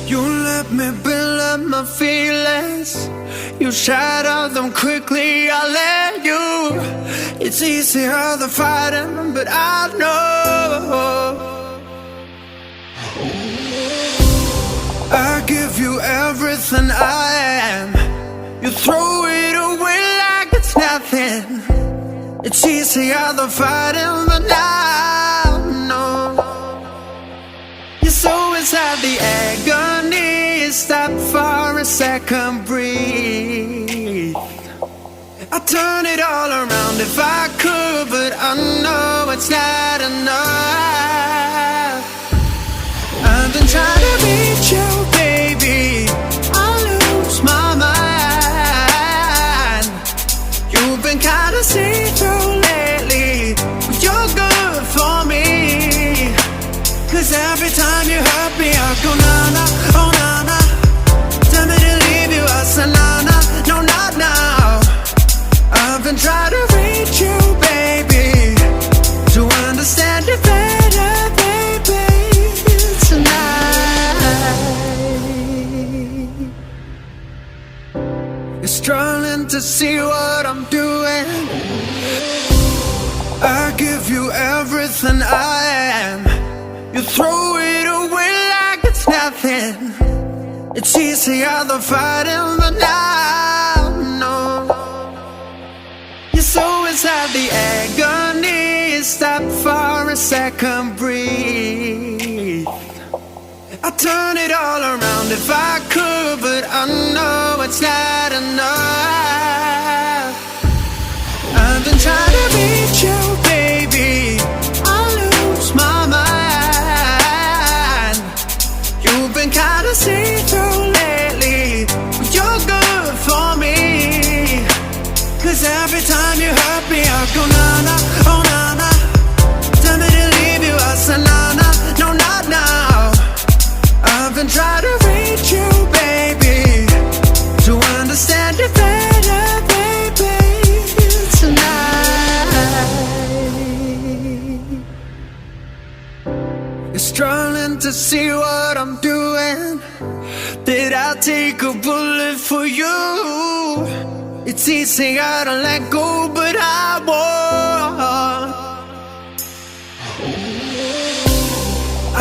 You let me build up my feelings. You shatter them quickly, I let you. It's easier than fighting, but I know I give you everything I am. You throw it away like it's nothing. It's easier than fighting, but I know you're so inside the agony. Stop for a second, breathe. I'd turn it all around if I could, but I know it's not enough. I've been trying to reach you, baby. I lose my mind. You've been kinda see-through lately, but you're good for me. 'Cause every time you hurt me, I go na-na, oh na-na. Tell me to leave you, I say na-na, no not now. I've been trying to reach you, baby, to understand you better, baby, tonight. You're struggling to see what I'm doing. I give you everything I am. You throw it away like it's nothing. It's easier than fighting, but now no. You're so inside the agony. Stop for a second, breathe. I'd turn it all around if I could, but I know it's not enough. I've been trying to reach you, baby. I lose my mind. You've been kinda see-through lately, but you're good for me. 'Cause every time you hurt me, I go na-na, oh na-na. Tell me to leave you, I say na-na, no not now. I've been trying to reach you, baby, to understand you better, baby, tonight. You're struggling to see what I'm doing. Did I take a bullet for you? It's easier to let go, but I won't.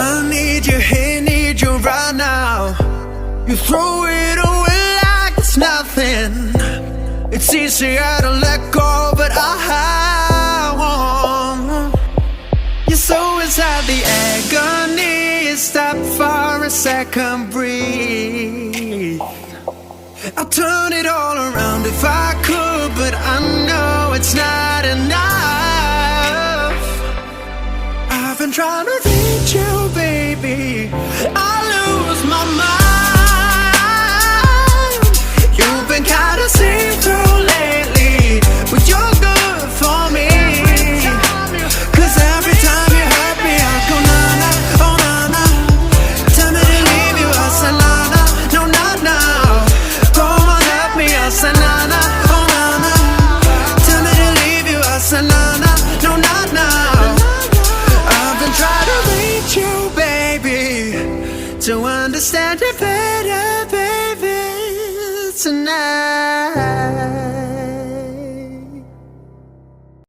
I need you here, need you right now. You throw it away like it's nothing. It's easier to let go, but I won't. You're so inside the agony. Stop for a second, breathe. I'll turn it all around if I could, but I know it's not enough. I've been trying to reach you, baby. I lose my mind. You've been kinda see-through lately, but you're good for me. 'Cause every time you hurt me, I go na-na, oh na-na. Tell me to leave you, I say na-na, no not now. Go on, help me, I say na-na, oh na-na. Tell me to leave you, I say na-na, no not now. I've been trying to reach you, baby, to understand you better, baby, tonight.